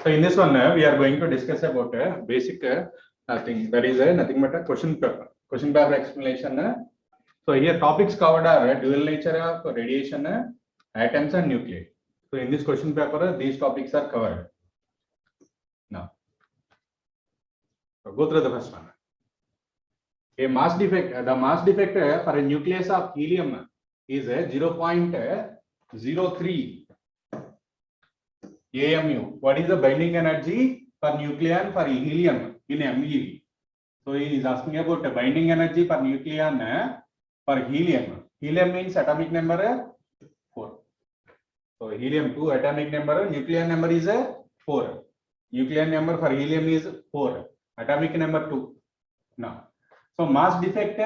So in this one, we are going to discuss about basic thing, that is nothing but a question paper explanation. So here topics covered are dual nature of radiation, atoms and nuclei. So in this question paper, these topics are covered. Now, so go through the first one. A mass defect, the mass defect for a nucleus of helium is 0.03 AMU. What is the binding energy for nucleon for helium in MeV? So he is asking about the binding energy for nucleon for helium. Helium means atomic number 4. So helium 2 atomic number, nucleon number is 4. Nucleon number for helium is 4. Atomic number 2. Now, so mass defect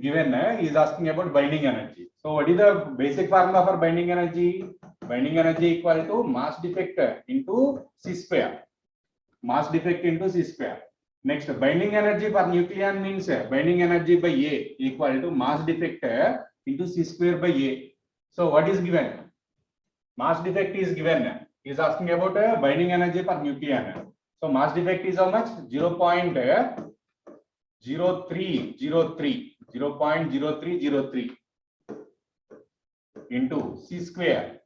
given is asking about binding energy. So what is the basic formula for binding energy? Binding energy equal to mass defect into C square. Mass defect into C square. Next, binding energy for nucleon means binding energy by A equal to mass defect into C square by A. So what is given? Mass defect is given. Is asking about binding energy for nucleon. So mass defect is how much? 0.0303 into C square.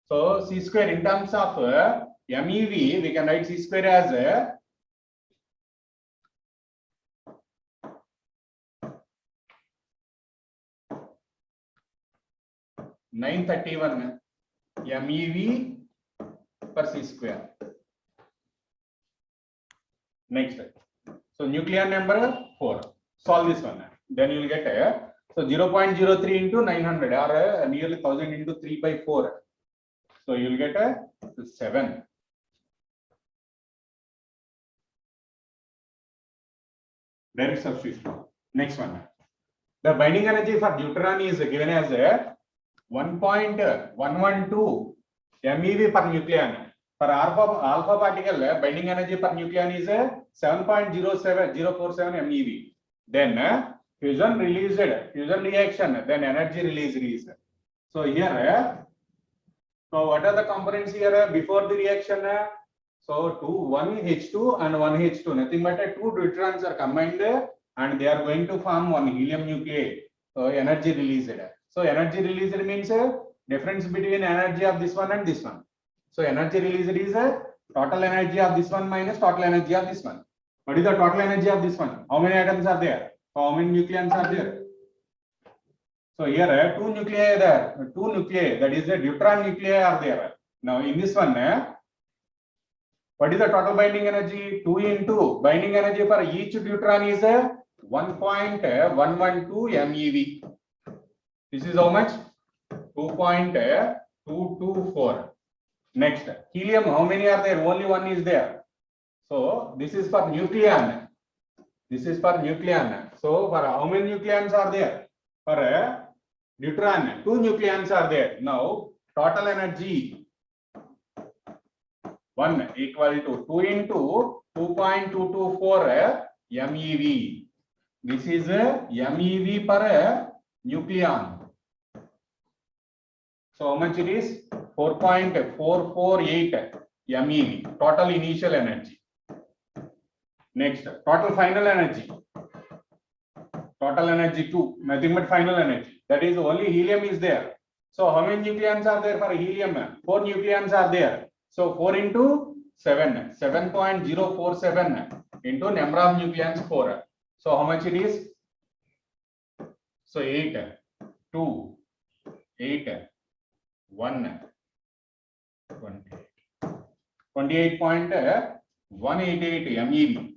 So C square in terms of MeV, we can write C square as 931 MeV per C square. Next, so nucleon number 4. Solve this one. Then you will get so 0.03 into 900 or nearly 1000 into 3 by 4. So you will get 7. Direct substitution. Next one. The binding energy for deuteron is given as 1.112 MeV per nucleon. For alpha particle, binding energy per nucleon is 7.047 MeV. Then fusion reaction, then energy release is. So here, so what are the components here before the reaction? So one H2 and one H2, nothing but 2 deuterons are combined and they are going to form one helium nuclei. So energy released. So energy released means difference between energy of this one and this one. So energy released is total energy of this one minus total energy of this one. What is the total energy of this one? How many atoms are there? So how many nucleons are there? So here 2 nuclei are there. 2 nuclei, that is the deuteron nuclei are there. Now in this one, what is the total binding energy? 2 into binding energy for each deuteron is 1.112 MeV. This is how much? 2.224. Next, helium, how many are there? Only one is there. So this is for nucleon. This is for nucleon. So for how many nucleons are there? For deuteron, 2 nucleons are there. Now total energy 1 equal to 2 into 2.224 MeV. This is MeV per nucleon. So how much it is? 4.448 MeV, total initial energy. Next, total final energy. Total energy 2, nothing but final energy. That is only helium is there. So how many nucleons are there for helium? 4 nucleons are there. So 4 into 7, 7.047 into number of nucleons 4. So how much it is? So 8, 2, 8, 1, 28.188 MeV.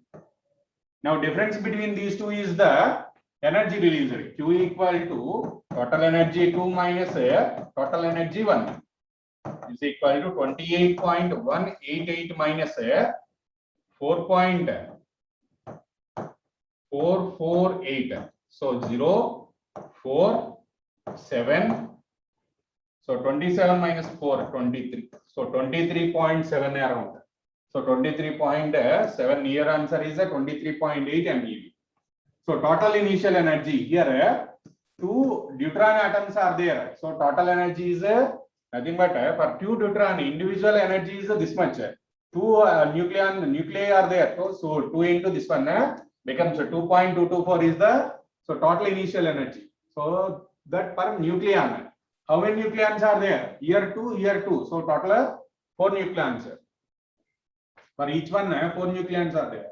Now difference between these two is the energy released. Q equal to total energy 2 minus total energy 1 is equal to 28.188 minus 4.448. So 0, 4, 7. So 27 minus 4, 23. So 23.7 around. So 23.7, near answer is 23.8 MeV. So total initial energy here, 2 deuteron atoms are there. So total energy is nothing but for 2 deuteron, individual energy is this much. two nuclei are there. So 2 into this one becomes 2.224 is the total initial energy. So that per nucleon. How many nucleons are there? Here 2, here 2. So total 4 nucleons. For each one 4 nucleons are there.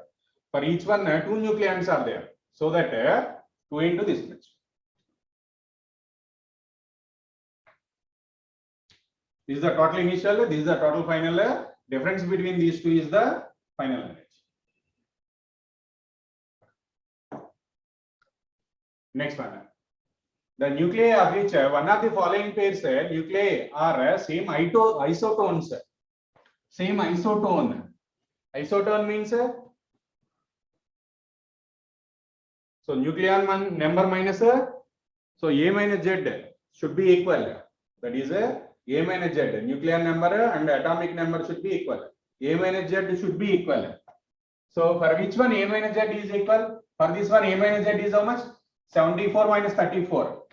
For each one 2 nucleons are there. So that 2 into this much. This is the total initial, this is the total final. Difference between these two is the final energy. Next one. The nuclei of which one of the following pairs nuclei are same isotones. Same isotone. Isotone means so nucleon number minus so A minus Z should be equal. That is A minus Z. Nucleon number and atomic number should be equal. A minus Z should be equal. So for which one A minus Z is equal? For this one A minus Z is how much? 74 minus 34.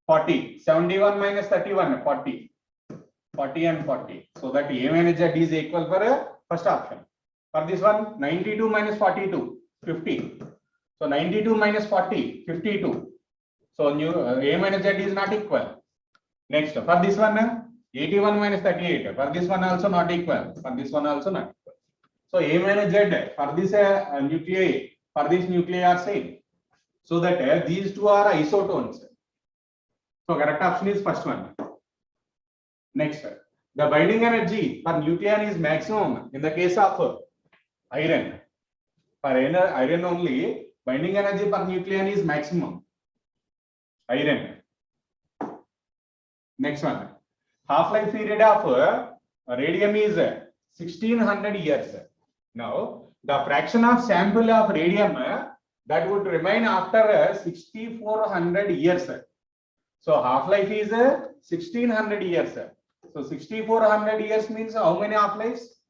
40. 71 minus 31. 40. 40 and 40. So that A minus Z is equal for first option. For this one 92 minus 42. 50. So 92 minus 40. 52. So A minus Z is not equal. Next, for this one, 81 minus 38. For this one also not equal. For this one also not equal. So A minus Z for this nuclei, for this nuclei are same. So that these two are isotones. So correct option is first one. Next, the binding energy for nucleon is maximum in the case of iron. For iron only, binding energy for nucleon is maximum. Iron. Next one, half-life period of radium is 1600 years. Now, the fraction of sample of radium that would remain after 6400 years. So, half-life is 1600 years. So, 6400 years means how many half-lives?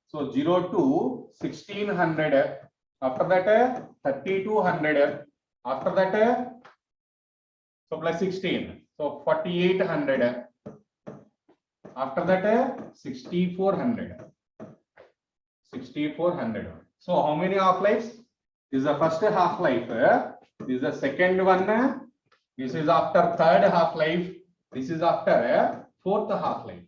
So, 0 to 1600. After that, 3200. After that, so plus 16. So 4800. After that 6400. 6400. So how many half lives? This is the first half life. This is the second one. This is after third half life. This is after fourth half life.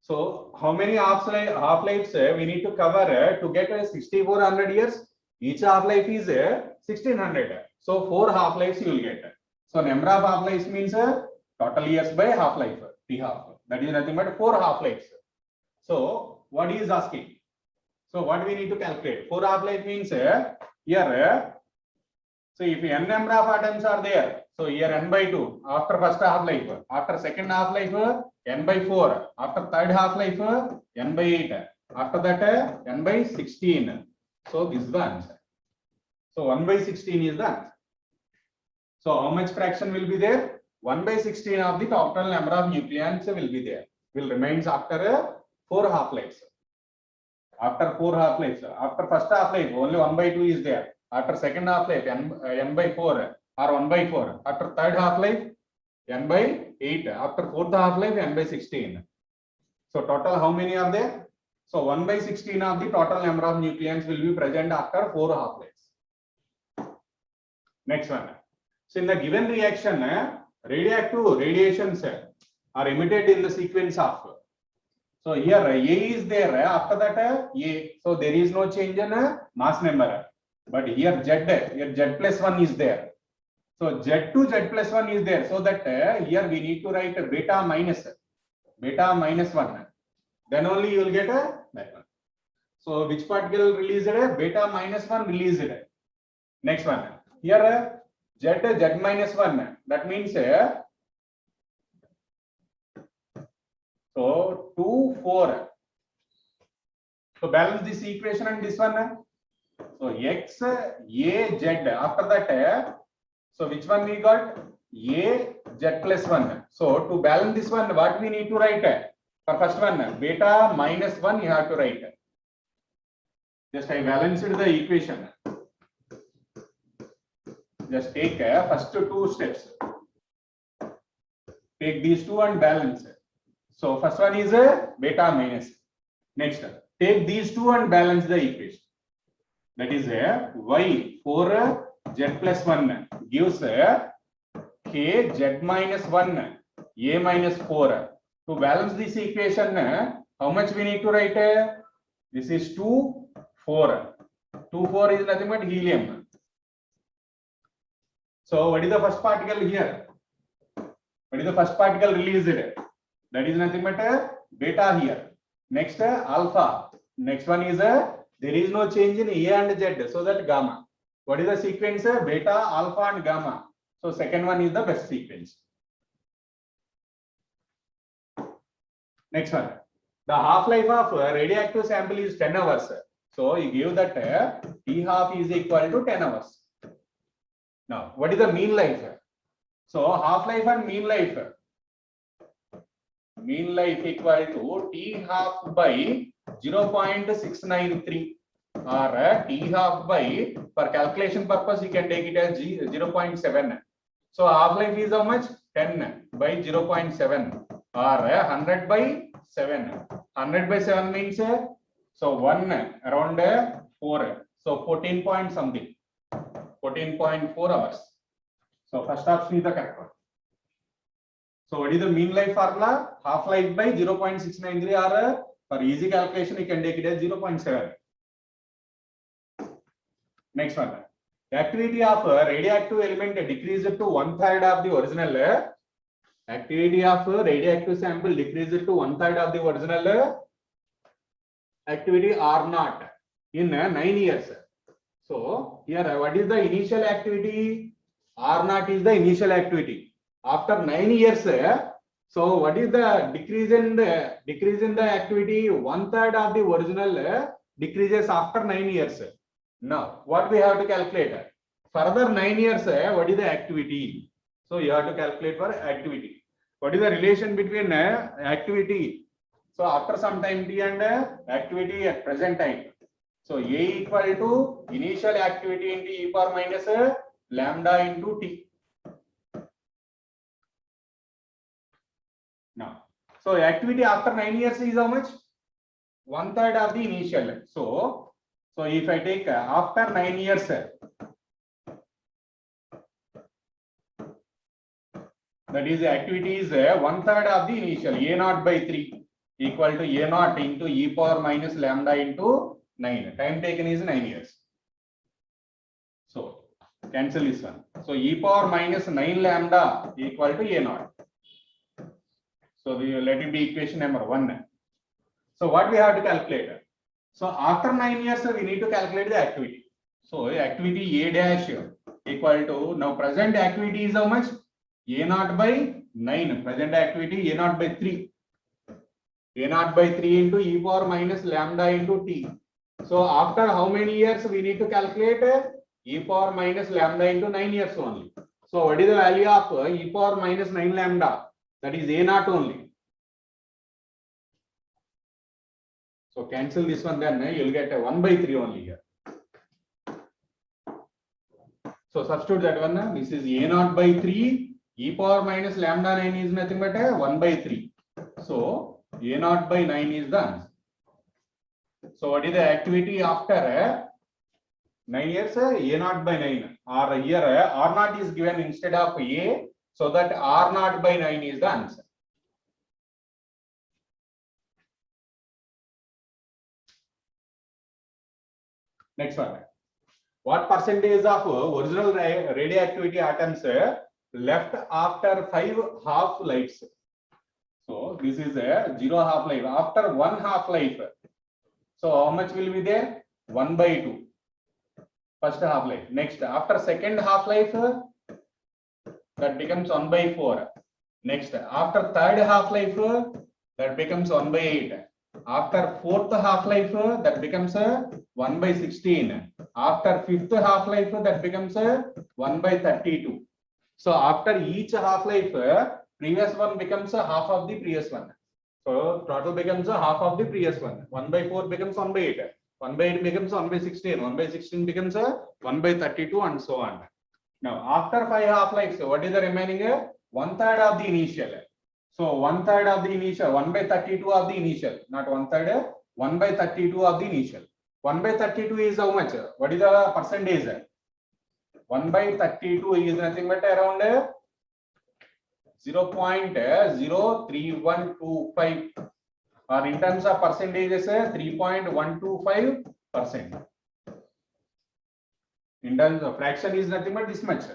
So how many half lives we need to cover to get 6400 years? Each half life is 1600. So 4 half lives you will get. So number of half lives means total years by half life. T half. That is nothing but 4 half lives. So what he is asking? So what we need to calculate? 4 half life means here. So if n number of atoms are there, so here n by 2 after first half life. After second half life n by 4. After third half life n by 8. After that n by 16. So this is the answer. So 1 by 16 is the answer. So how much fraction will be there? 1 by 16 of the total number of nucleons will be there. Will remains after 4 half lives. After 4 half lives. After first half life only 1 by 2 is there. After second half life n by 4 or 1 by 4. After third half life n by 8. After fourth half life n by 16. So total how many are there? So 1 by 16 of the total number of nucleons will be present after 4 half lives. Next one. So in the given reaction, radioactive radiations are emitted in the sequence of. So here A is there. After that A. So there is no change in mass number. But here Z plus 1 is there. So Z to Z plus 1 is there. So that here we need to write beta minus 1. Then only you will get that one. So which particle released? Beta minus 1 released. Next one. Here Z minus 1. That means so 2, 4. So balance this equation and this one. So X, A, Z. After that, so which one we got? A, Z plus 1. So to balance this one, what we need to write? For first one, beta minus 1 you have to write. Just I balanced the equation. Just take first 2 steps. Take these two and balance. So first one is beta minus. Next, take these two and balance the equation. That is y 4z plus 1 gives k z minus 1 a minus 4. To balance this equation, how much we need to write? This is 2 4. 2 4 is nothing but helium. So what is the first particle here? What is the first particle released? That is nothing but beta here. Next alpha. Next one is there is no change in A and Z, so that gamma. What is the sequence? Beta, alpha and gamma. So second one is the best sequence. Next one. The half-life of radioactive sample is 10 hours. So you give that T half is equal to 10 hours. Now, what is the mean life? So half-life and mean life. Mean life equal to T half by 0.693 or T half by, for calculation purpose you can take it as 0.7. So half life is how much? 10 by 0.7 or 100 by 7. 100 by 7 means so 1 around 4. So 14 point something. 14.4 hours. So first option is the correct one. So what is the mean life formula? Half life by 0.693 or for easy calculation you can take it as 0.7. Next one. The activity of radioactive element decreased to 1/3 of the original. Activity of radioactive sample decreased to 1/3 of the original activity R0 in 9 years. So here what is the initial activity? R0 is the initial activity. After 9 years, so what is the decrease in the activity? 1/3 of the original decreases after 9 years. Now, what we have to calculate? Further 9 years, what is the activity? So you have to calculate for activity. What is the relation between activity? So after some time t and activity at present time. So A equal to initial activity into e power minus lambda into t. Now, so activity after 9 years is how much? 1/3 of the initial. So if I take after 9 years, that is the activity is 1/3 of the initial. A0 by 3 equal to A0 into e power minus lambda into 9. Time taken is 9 years. So cancel this one. So e power minus 9 lambda equal to A0. So we let it be equation number 1. So what we have to calculate? So after 9 years, we need to calculate the activity. So activity A dash equal to, now present activity is how much? A0 by 9. Present activity A0 by 3. A0 by 3 into e power minus lambda into t. So after how many years we need to calculate? E power minus lambda into 9 years only. So what is the value of e power minus 9 lambda? That is A0 only. So cancel this one, then you will get a 1 by 3 only here. So substitute that one. This is A0 by 3. E power minus lambda 9 is nothing but 1 by 3. So A0 by 9 is the answer. So what is the activity after 9 years? A0 by 9. Or here R0 is given instead of A. So that R0 by 9 is the answer. Next one. What percentage of original radioactivity atoms left after 5 half-lives? So this is a 0 half-life. After 1 half-life, so how much will be there? 1 by 2. First half-life. Next, after second half-life, that becomes 1 by 4. Next, after third half-life, that becomes 1 by 8. After fourth half-life, that becomes 1 by 16. After fifth half-life, that becomes 1 by 32. So after each half-life, previous one becomes half of the previous one. So total becomes half of the previous one. 1 by 4 becomes 1 by 8. 1 by 8 becomes 1 by 16. 1 by 16 becomes 1 by 32 and so on. Now after 5 half-lives, what is the remaining? 1/3 of the initial. So 1/3 of the initial, 1/32 of the initial, not 1/3, 1/32 of the initial. 1/32 is how much? What is the percentage? 1/32 is nothing but around 0.03125, or in terms of percentages 3.125%. In terms of fraction is nothing but this much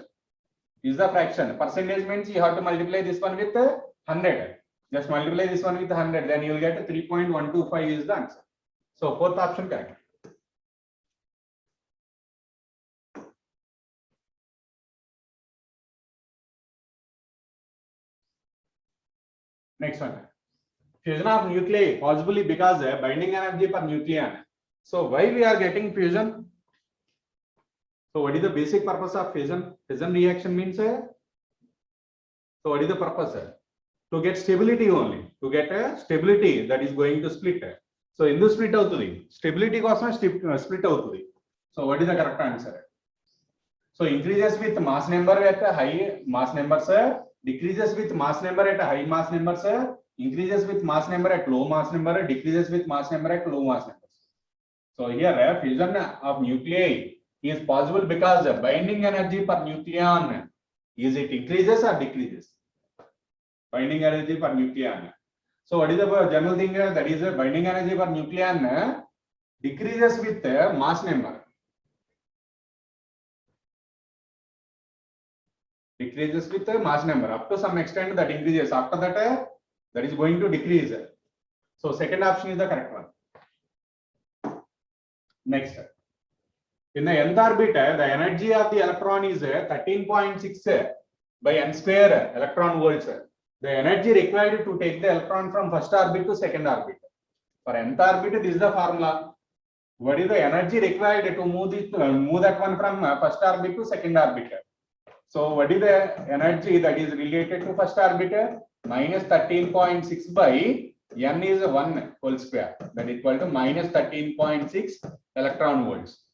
is the fraction. Percentage means you have to multiply this one with 100. Just multiply this one with 100, then you will get 3.125 is the answer. So fourth option correct. Next one. Fusion of nuclei possibly because binding energy per nucleon. So why we are getting fusion? So what is the basic purpose of fission? Fission reaction means so what is the purpose? To get stability only. To get a stability that is going to split. So in this split outudi. Stability kosam split outudi. So what is the correct answer? So increases with mass number at a high mass number, sir. Decreases with mass number at a high mass number, sir. Increases with mass number at low mass number. Decreases with mass number at low mass numbers. So here fusion of nuclei is possible because the binding energy per nucleon is it increases or decreases? Binding energy per nucleon. So what is the general thing that is a binding energy per nucleon decreases with mass number. Decreases with mass number up to some extent that increases. After that that is going to decrease. So second option is the correct one. Next. In the nth orbit, the energy of the electron is 13.6 by n square electron volts. The energy required to take the electron from first orbit to second orbit. For nth orbit, this is the formula. What is the energy required to move that one from first orbit to second orbit? So what is the energy that is related to first orbit? Minus 13.6 by n is 1 whole square. That is equal to minus 13.6 electron volts.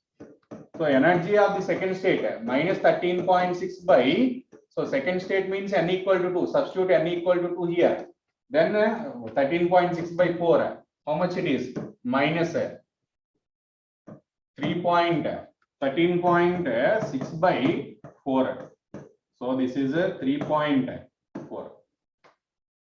So energy of the second state minus 13.6 by, so second state means n equal to 2. Substitute n equal to 2 here. Then 13.6 by 4. How much it is? Minus 13.6 by 4. So this is 3.4.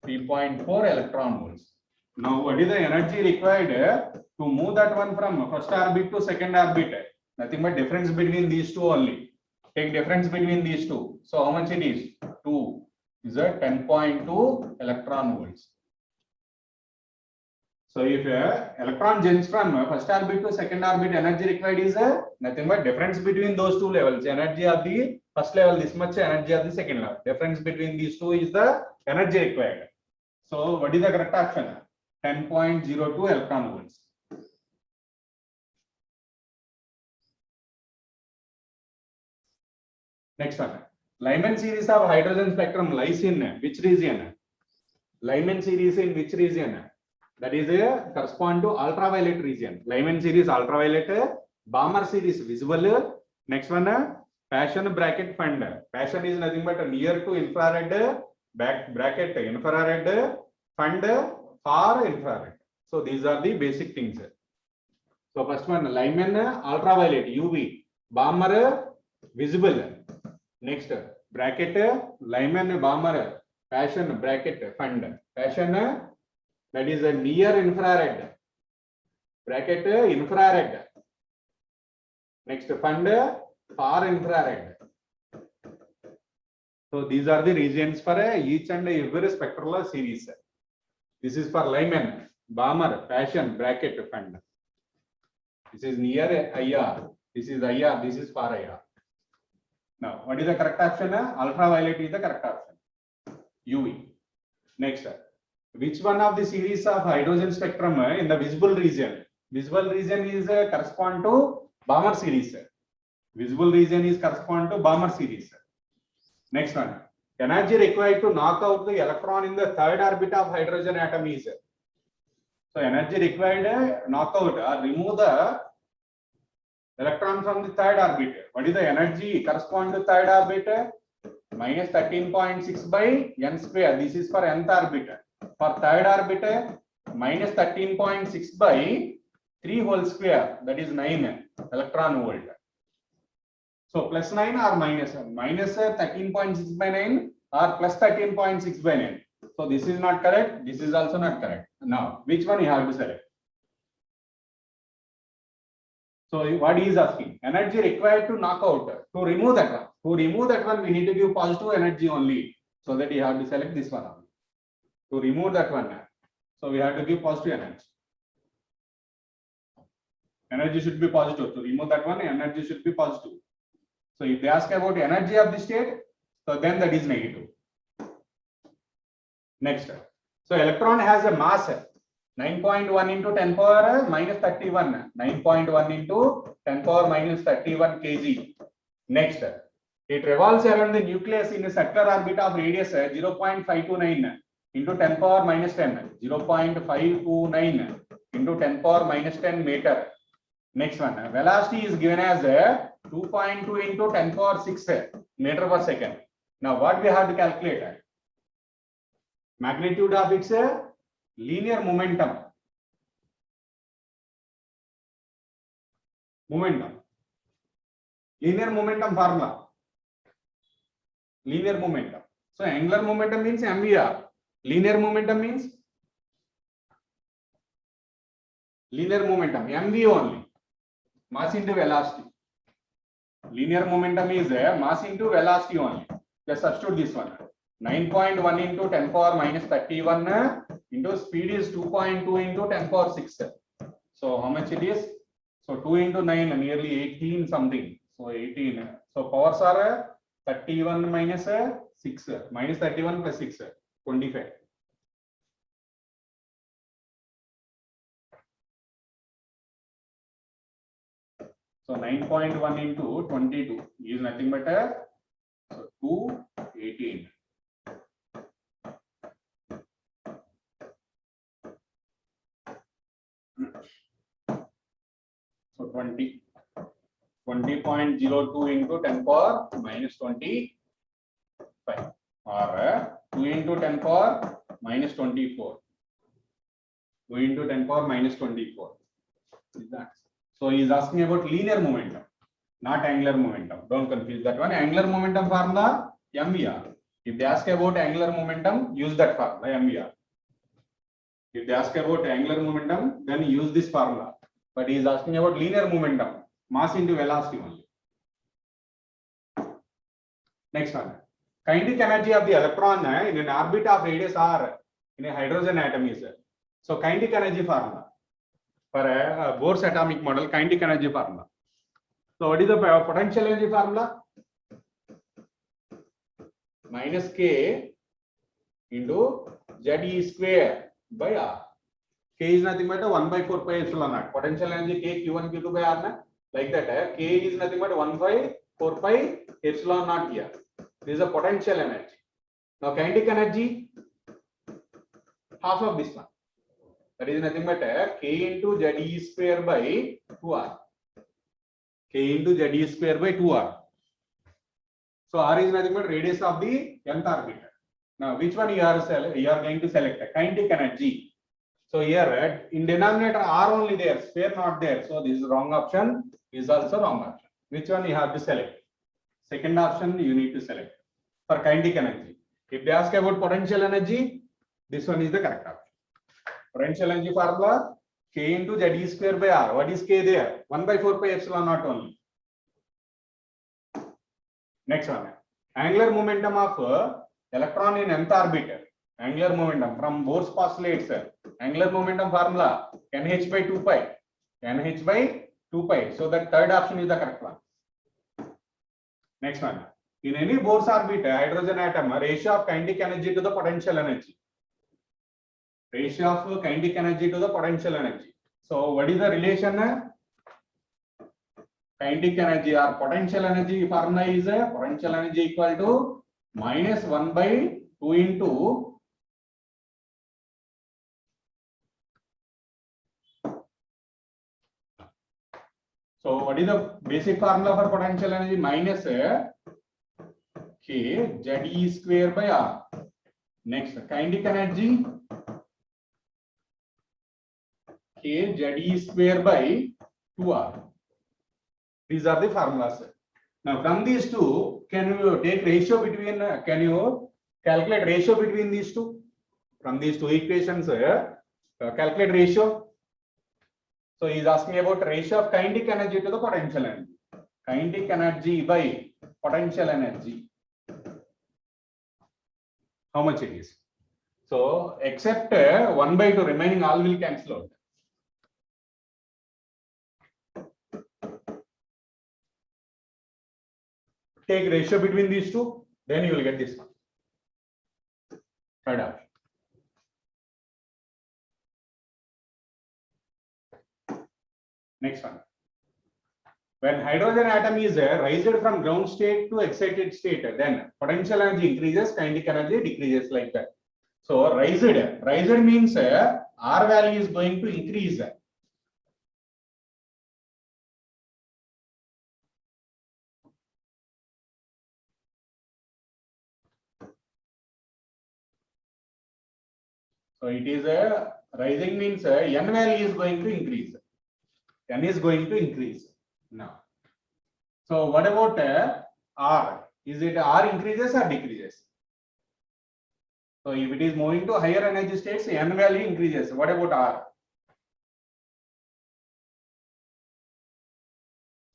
3.4 electron volts. Now what is the energy required to move that one from first orbit to second orbit? Nothing but difference between these two only. Take difference between these two. So how much it is? 2 is a 10.2 electron volts. So if electron jumps from first orbit to second orbit, energy required is nothing but difference between those two levels. Energy of the first level this much, energy of the second level. Difference between these two is the energy required. So what is the correct option? 10.02 electron volts. Next one. Lyman series of hydrogen spectrum lies in which region? Lyman series in which region? That is correspond to ultraviolet region. Lyman series ultraviolet, Balmer series visible. Next one, Paschen bracket fund. Paschen is nothing but near to infrared, bracket infrared, fund far infrared. So these are the basic things. So first one, Lyman ultraviolet UV, Balmer visible. Next bracket Lyman Balmer, Paschen bracket fund. Paschen that is a near infrared, bracket infrared. Next fund far infrared. So these are the regions for each and every spectral series. This is for Lyman, Balmer, Paschen bracket fund. This is near IR. This is IR. This is far IR. Now, what is the correct option? Ultraviolet is the correct option. UV. Next, which one of the series of hydrogen spectrum in the visible region? Visible region is correspond to Balmer series. Visible region is correspond to Balmer series. Next one, energy required to knock out the electron in the third orbit of hydrogen atom is. So energy required knock out or remove the electron from the third orbit. What is the energy correspond to third orbit? minus 13.6 by n square. This is for nth orbit. For third orbit, minus 13.6 by 3 whole square, that is 9 electron volt. So plus 9 or minus 13.6 by 9 or plus 13.6 by 9. So this is not correct. This is also not correct. Now, which one you have to select? So what he is asking, energy required to knock out, to remove that one. To remove that one, we need to give positive energy only. So that you have to select this one only. To remove that one, so we have to give positive energy. Energy should be positive. To remove that one, energy should be positive. So if they ask about energy of the state, so then that is negative. Next. So electron has a mass 9.1 into 10 power minus 31. 9.1 into 10 power minus 31 kg. Next. It revolves around the nucleus in a circular orbit of radius 0.529 into 10 power minus 10. 0.529 into 10 power minus 10 meter. Next one. Velocity is given as 2.2 into 10 power 6 meter per second. Now what we have to calculate? Magnitude of its linear momentum. Linear momentum formula. Linear momentum. So angular momentum means MVR. Linear momentum means linear momentum, MV only. Mass into velocity. Linear momentum is mass into velocity only. Just substitute this one. 9.1 into 10 power minus 31 into speed is 2.2 into 10 power 6. So how much it is? So 2 into 9 nearly 18 something. So 18. So powers are 31 minus 6. Minus 31 plus 6. 25. So 9.1 into 22 is nothing but 218. So 20.02 into 10 power minus 25 or 2 into 10 power minus 24. 2 into 10 power minus 24. Is that? So he is asking about linear momentum, not angular momentum. Don't confuse that one. Angular momentum formula MVR. If they ask about angular momentum, use that formula MVR. If they ask about angular momentum, then use this formula. But he is asking about linear momentum, mass into velocity only. Next one. Kinetic energy of the electron in an orbit of radius r in a hydrogen atom is. So kinetic energy formula for a Bohr's atomic model, kinetic energy formula. So what is the potential energy formula? Minus K into ZE square by R. K is nothing but 1 by 4 pi epsilon naught. Potential energy K Q1 Q2 by R. Like that. K is nothing but 1 by 4 pi epsilon naught here. This is a potential energy. Now kinetic energy, half of this one. That is nothing but K into ZE square by 2R. K into ZE square by 2R. So R is nothing but radius of the nth orbit. Now which one you are going to select? Kinetic energy. So here in denominator R only there, sphere not there. So this is wrong option. This is also wrong option. Which one you have to select? Second option you need to select for kinetic energy. If they ask about potential energy, this one is the correct option. Potential energy formula K into ZE square by R. What is K there? 1 by 4 pi epsilon naught only. Next one. Angular momentum of electron in nth orbit. Angular momentum from Bohr's postulates. Angular momentum formula NH by 2 pi. NH by 2 pi. So that third option is the correct one. Next one. In any Bohr's orbit, hydrogen atom, ratio of kinetic energy to the potential energy. Ratio of kinetic energy to the potential energy. So what is the relation? Kinetic energy or potential energy formula is potential energy equal to minus 1 by 2 into so what is the basic formula for potential energy? Minus K ZE square by R. Next, kinetic energy K ZE square by 2R. These are the formulas. Now, from these two, can you take ratio between? Can you calculate ratio between these two? From these two equations, calculate ratio. So he is asking about ratio of kinetic energy to the potential energy. Kinetic energy by potential energy. How much it is? So except 1/2 remaining, all will cancel out. Take ratio between these two, then you will get this one. Third option. Next one. When hydrogen atom is raised from ground state to excited state, then potential energy increases, kinetic energy decreases, like that. So raised means R value is going to increase. So it is rising means N value is going to increase. N is going to increase now. So what about R? Is it R increases or decreases? So if it is moving to higher energy states, N value increases. What about R?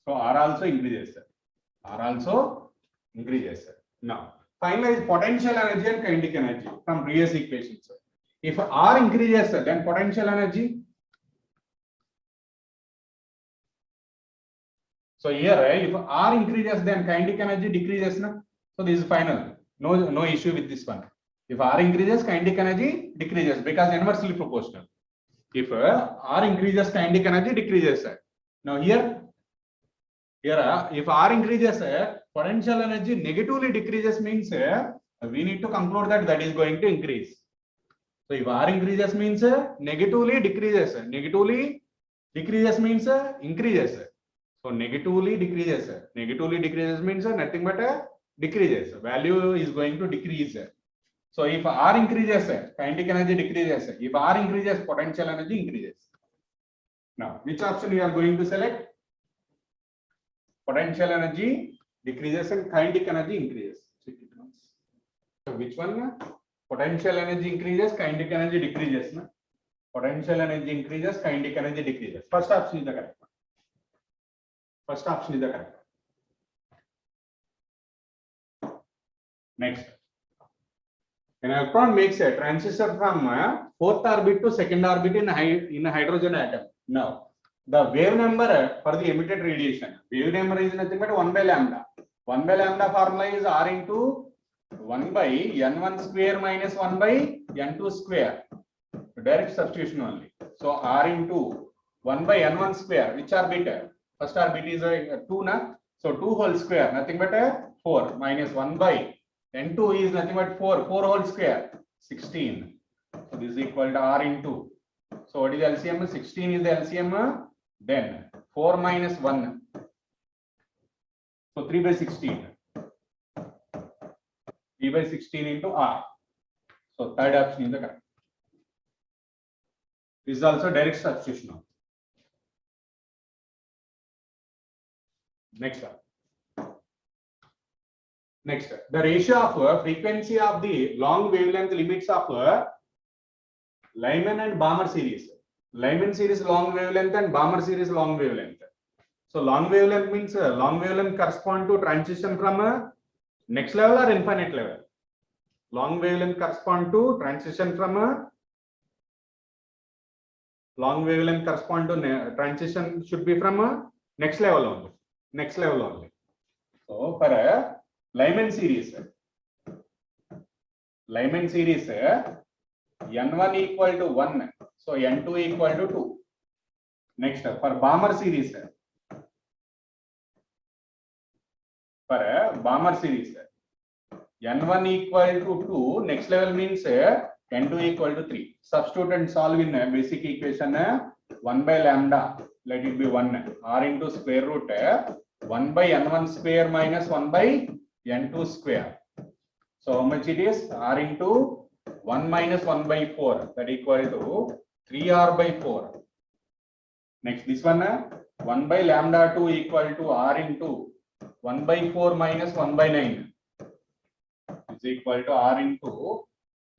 So R also increases. R also increases. Now, finalize potential energy and kinetic energy from previous equations. If R increases, then potential energy. So here, if R increases, then kinetic energy decreases. No? So this is final. No issue with this one. If R increases, kinetic energy decreases because inversely proportional. If R increases, kinetic energy decreases. Now here, if R increases, potential energy negatively decreases means we need to conclude that is going to increase. So if R increases means negatively decreases. Negatively decreases means increases. So negatively decreases. Negatively decreases means nothing but decreases. Value is going to decrease. So if R increases, kinetic energy decreases. If R increases, potential energy increases. Now, which option you are going to select? Potential energy decreases and kinetic energy increases. So which one? Potential energy increases, kinetic energy decreases. Na? Potential energy increases, kinetic energy decreases. First option is the correct one. First option is the correct one. Next. An electron makes a transition from fourth orbit to second orbit in a hydrogen atom. Now, the wave number for the emitted radiation. Wave number is nothing but 1 by lambda. 1 by lambda formula is R into 1 by N1 square minus 1 by N2 square. Direct substitution only. So R into 1 by N1 square. Which orbit? First orbit is 2 na. So 2 whole square. Nothing but 4 minus 1 by N2 is nothing but 4. 4 whole square. 16. So this is equal to R into. So what is LCM? 16 is the LCM. Then 4 minus 1. So 3 by 16. 3 by 16 into R. So third option is the correct. This is also direct substitution. Next one. Next, the ratio of frequency of the long wavelength limits of Lyman and Balmer series. Lyman series long wavelength and Balmer series long wavelength. So long wavelength means long wavelength correspond to transition from next level or infinite level. Long wavelength correspond to transition from long wavelength correspond to transition should be from next level only. Next level only. So for Lyman series N1 equal to 1. So N2 equal to 2. Next for Balmer series. N1 equal to 2. Next level means N2 equal to 3. Substitute and solve in basic equation 1 by lambda. Let it be 1. R into square root 1 by N1 square minus 1 by N2 square. So how much it is? R into 1 minus 1 by 4, that equal to 3R by 4. Next, this one 1 by lambda 2 equal to R into 1 by 4 minus 1 by 9 is equal to R into,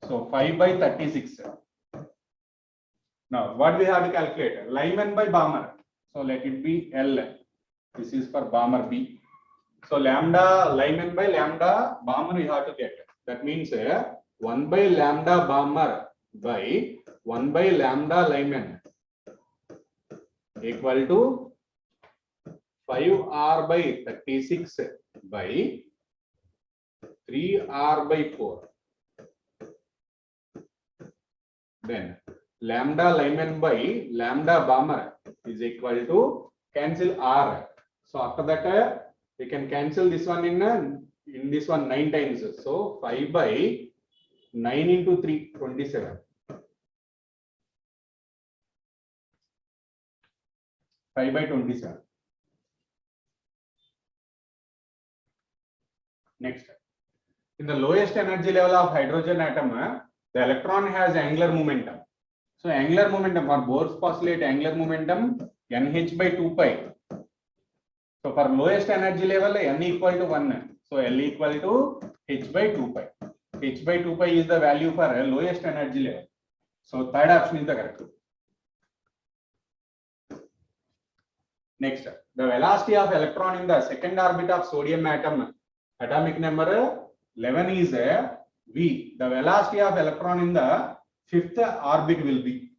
so 5 by 36. Now, what we have to calculate? Lyman by Balmer. So let it be L. This is for Balmer B. So lambda Lyman by lambda Balmer we have to get. That means 1 by lambda Balmer by 1 by lambda Lyman equal to 5R by 36 by 3R by 4. Then lambda Lyman by lambda Balmer is equal to cancel R. So after that we can cancel this one in this one 9 times. So 5 by 9 into 3, 27. 5 by 27. Next, in the lowest energy level of hydrogen atom, the electron has angular momentum. So angular momentum for Bohr's postulate, angular momentum nh by 2 pi. So for lowest energy level, n equal to 1. So L equal to h by 2 pi. H by 2 pi is the value for lowest energy level. So third option is the correct. Next, the velocity of electron in the second orbit of sodium atom, atomic number 11 is V. The velocity of electron in the fifth orbit will be.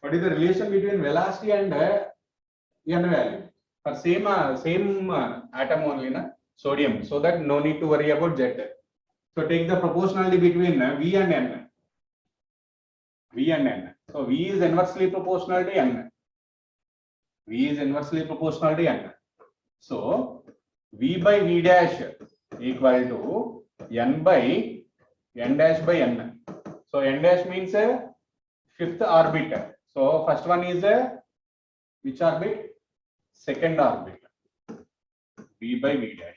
What is the relation between velocity and n value? For same atom only, na? Sodium. So that no need to worry about Z. So take the proportionality between V and N. V and N. So V is inversely proportional to N. V is inversely proportional to N. So V by V dash equal to N by N dash by N. So N dash means fifth orbit. So first one is which orbit? Second orbit. V by V dash.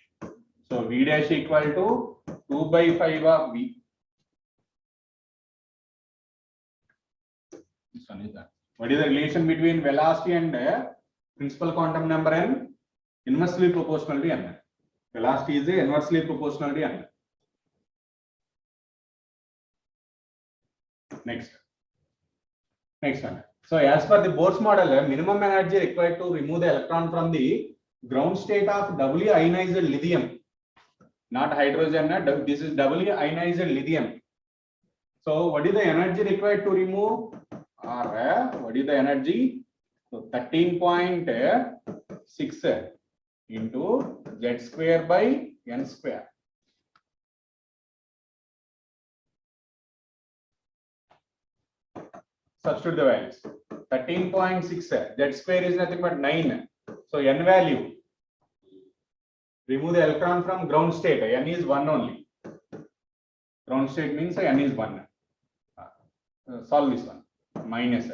So V dash equal to 2 by 5 of V. This one is that. What is the relation between velocity and principal quantum number N? Inversely proportional to N. Velocity is inversely proportional to N. Next one. So as per the Bohr's model, minimum energy required to remove the electron from the ground state of doubly ionized lithium, not hydrogen. This is doubly ionized lithium. So what is the energy required to remove? Or what is the energy? So 13.6 into Z square by N square. Substitute the values. 13.6 Z square is nothing but 9. So N value. Remove the electron from ground state. N is 1 only. Ground state means N is 1. Solve this one. Minus.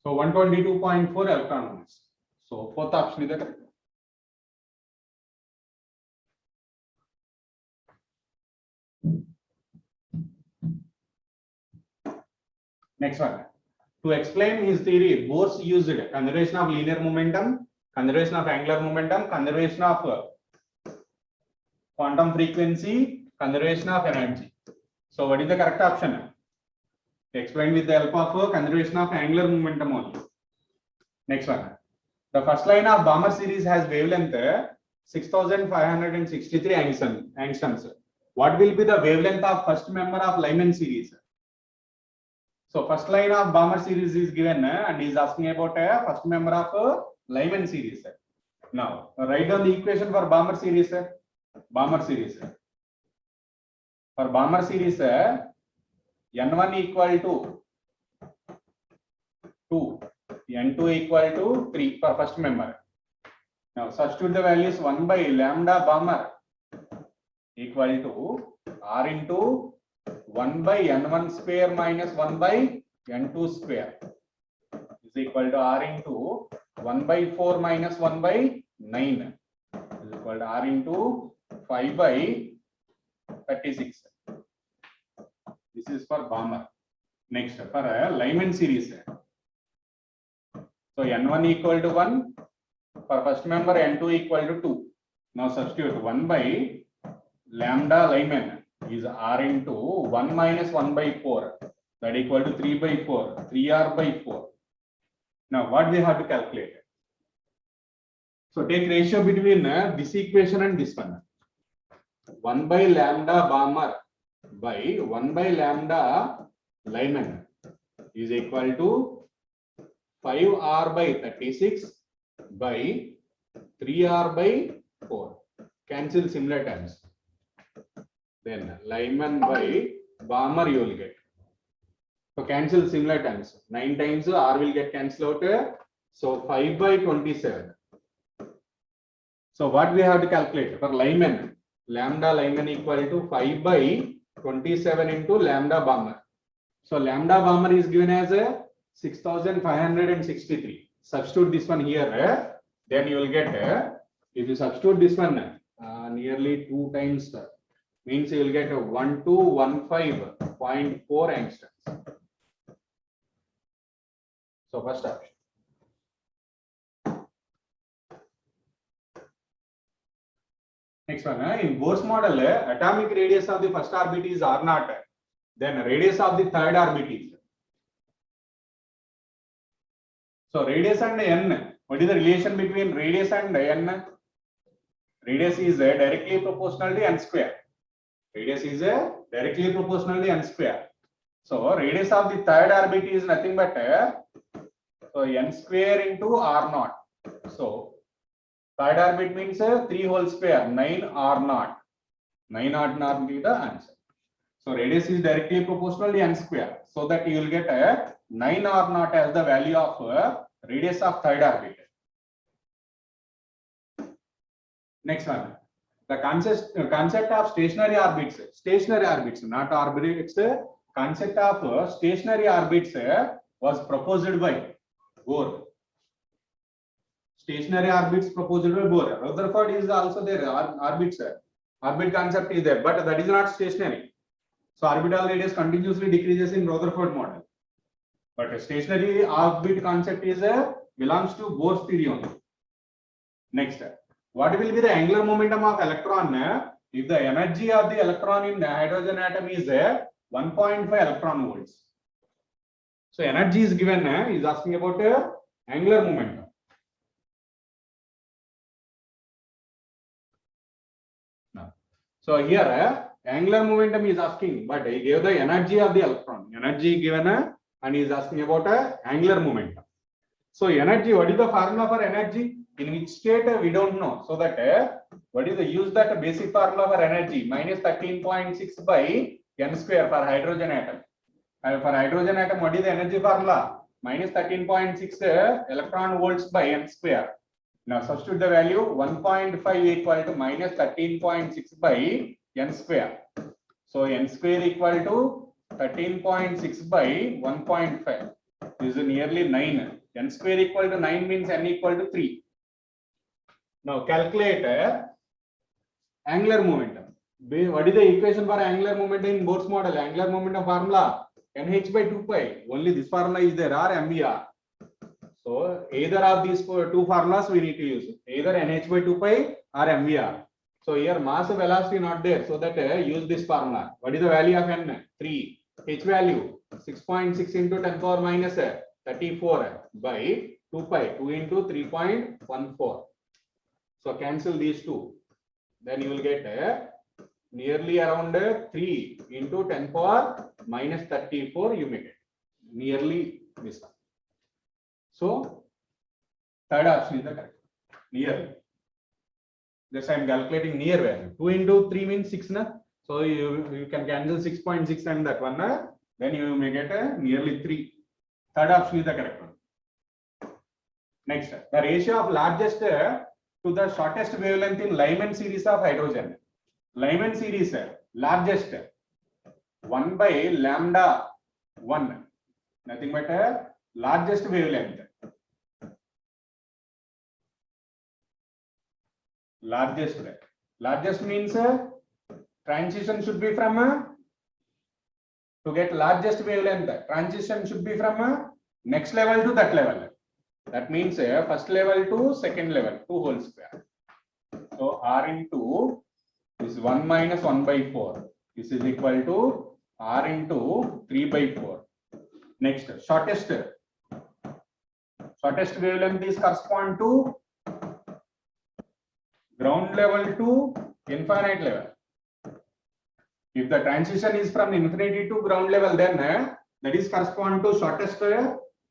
So 122.4 electron volts. So fourth option is the correct. Next one. To explain his theory, Bohr used conservation of linear momentum, conservation of angular momentum, conservation of quantum frequency, conservation of energy. So what is the correct option? Explained with the help of conservation of angular momentum only. Next one. The first line of Balmer series has wavelength 6563 angstroms. What will be the wavelength of first member of Lyman series? So first line of Balmer series is given and he is asking about first member of Lyman series. Now write down the equation for Balmer series. For Balmer series, N1 equal to 2, N2 equal to 3 for first member. Now substitute the values 1 by lambda Balmer equal to R into 1 by N1 square minus 1 by N2 square is equal to R into 1 by 4 minus 1 by 9 is equal to R into 5 by 36. This is for Balmer. Next, for a Lyman series. So N1 equal to 1, for first member N2 equal to 2. Now substitute 1 by lambda Lyman is R into 1 minus 1 by 4, that equal to 3 by 4, 3R by 4. Now what we have to calculate? So take ratio between this equation and this one. 1 by lambda Balmer by 1 by lambda Lyman is equal to 5R by 36 by 3R by 4. Cancel similar terms. Then Lyman by Balmer you will get. So cancel similar terms. 9 times R will get cancelled out. So 5 by 27. So what we have to calculate for Lyman? Lambda Lyman equal to 5 by 27 into lambda Balmer. So lambda Balmer is given as a 6563. Substitute this one here, then you will get, if you substitute this one nearly 2 times, means you will get 1215.4 angstroms. So first option. Next one, in Bohr's model, atomic radius of the first orbit is R0, then radius of the third orbit is. So radius and n, what is the relation between radius and n? Radius is directly proportional to n square. Radius is directly proportional to n square. So radius of the third orbit is nothing but so n square into R0. So third orbit means 3 whole square, 9 R0. 9 R0 will be the answer. So radius is directly proportional to n square. So that you will get 9 R0 as the value of radius of third orbit. Next one, the concept of stationary orbits, not orbits. Concept of stationary orbits was proposed by Bohr. Stationary orbits proposed by Bohr. Rutherford is also there. Orbits, orbit concept is there, but that is not stationary. So orbital radius continuously decreases in Rutherford model. But a stationary orbit concept is belongs to Bohr's theory only. Next, what will be the angular momentum of electron if the energy of the electron in the hydrogen atom is 1.5 electron volts? So energy is given, is asking about angular momentum. Now, so here angular momentum is asking, but he gave the energy of the electron. Energy given and he is asking about angular momentum. So energy, what is the formula for energy? In which state we don't know. So that what is the use that basic formula for energy? Minus 13.6 by n square for hydrogen atom. And for hydrogen atom, what is the energy formula? Minus 13.6 electron volts by n square. Now substitute the value 1.5 equal to minus 13.6 by n square. So n square equal to 13.6 by 1.5. This is nearly 9. N square equal to 9 means n equal to 3. Now calculate angular momentum. What is the equation for angular momentum in Bohr's model? Angular momentum formula nh by 2 pi. Only this formula is there, or mvr. So either of these two formulas we need to use. Either nh by 2 pi or mvr. So here mass velocity not there. So that use this formula. What is the value of n? 3. H value 6.6 into 10 power minus 34 by 2 pi. 2 into 3.14. So cancel these two. Then you will get nearly around 3 into 10 power minus 34 you may get. Nearly this one. So third option is the correct. Nearly. This I am calculating near value. 2 into 3 means 6 na. So you can cancel 6.6 and that one. Then you may get nearly 3. Third option is the correct one. Next, the ratio of largest to the shortest wavelength in Lyman series of hydrogen. Lyman series largest 1 by lambda 1, nothing but a largest wavelength. Largest means transition should be from to get largest wavelength, transition should be from next level to that level. That means first level to second level, 2 whole square. So R into this 1 minus 1 by 4. This is equal to R into 3 by 4. Next, shortest wavelength is correspond to ground level to infinite level. If the transition is from infinity to ground level, then that is correspond to shortest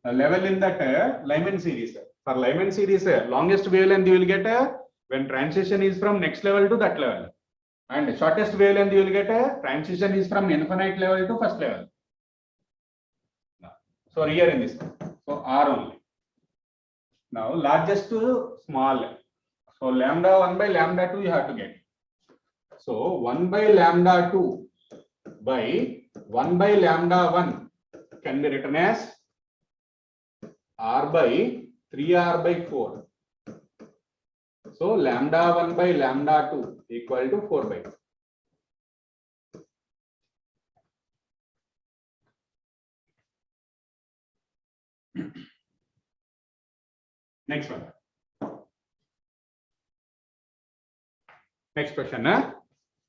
level in that Lyman series. For Lyman series, longest wavelength you will get when transition is from next level to that level, and shortest wavelength you will get transition is from infinite level to first level. So here in this, so R only. Now largest to small, so lambda 1 by lambda 2 you have to get. So 1 by lambda 2 by 1 by lambda 1 can be written as R by 3R by 4. So lambda 1 by lambda 2 equal to 4 by 2. Next one. Next question.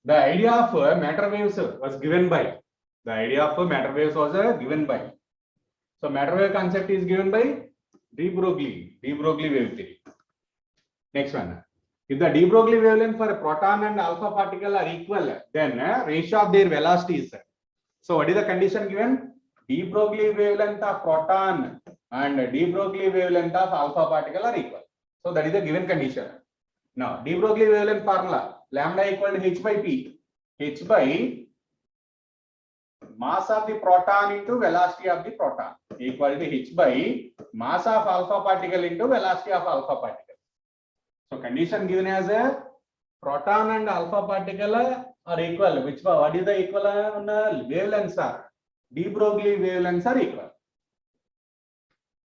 The idea of matter waves was given by. The idea of matter waves was given by. So matter wave concept is given by de Broglie wave theory. Next one. If the de Broglie wavelength for a proton and alpha particle are equal, then ratio of their velocities. So what is the condition given? De Broglie wavelength of proton and de Broglie wavelength of alpha particle are equal. So that is the given condition. Now de Broglie wavelength formula, lambda equal to h by p. H by mass of the proton into velocity of the proton equal to h by mass of alpha particle into velocity of alpha particle. So condition given as a proton and alpha particle are equal. What is the equal wavelengths are? De Broglie wavelengths are equal.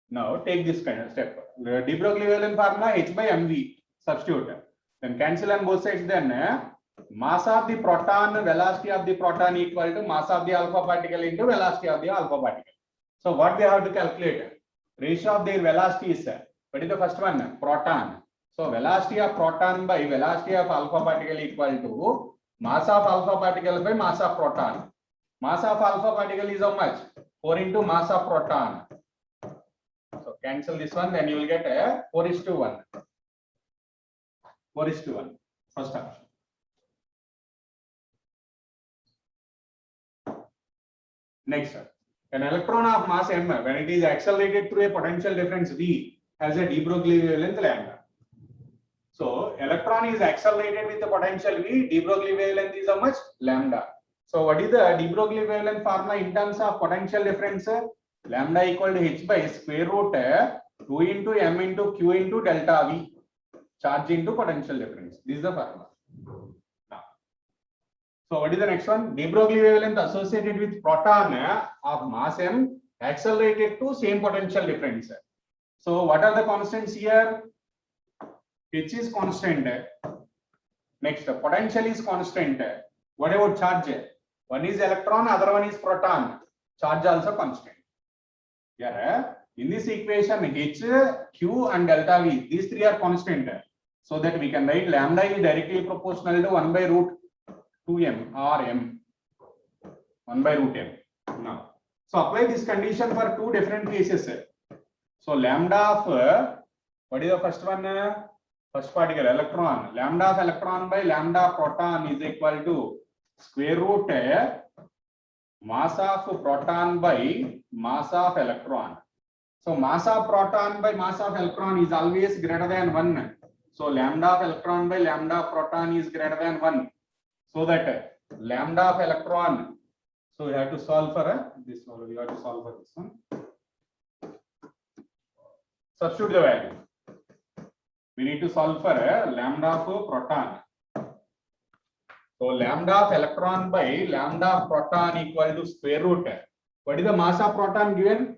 Now take this kind of step. De Broglie wavelength formula h by mv. Substitute. Then cancel on both sides. Then mass of the proton, velocity of the proton equal to mass of the alpha particle into velocity of the alpha particle. So what we have to calculate? Ratio of their velocities. What is the first one? Proton. So velocity of proton by velocity of alpha particle equal to mass of alpha particle by mass of proton. Mass of alpha particle is how much? 4 into mass of proton. So cancel this one, then you will get a 4:1. 4:1. First option. Next, an electron of mass m, when it is accelerated through a potential difference v, has a de Broglie wavelength lambda. So electron is accelerated with the potential v, de Broglie wavelength is how much? Lambda. So what is the de Broglie wavelength formula in terms of potential difference? Lambda equal to h by square root 2 into m into q into delta v, charge into potential difference. This is the formula. So what is the next one? De Broglie wavelength associated with proton of mass m accelerated to same potential difference. So what are the constants here? H is constant. Next, potential is constant. What about charge? One is electron, other one is proton. Charge also constant. Here in this equation, H, Q and delta V, these three are constant. So that we can write lambda is directly proportional to 1 by root 2m or m. 1 by root m. Now, so apply this condition for two different cases. So lambda of what is the first one? First particle electron. Lambda of electron by lambda proton is equal to square root mass of proton by mass of electron. So mass of proton by mass of electron is always greater than 1. So lambda of electron by lambda of proton is greater than 1. So that lambda of electron. So you have to solve for this one. You have to solve for this one. Substitute the value. We need to solve for lambda of proton. So lambda of electron by lambda of proton equal to square root. What is the mass of proton given?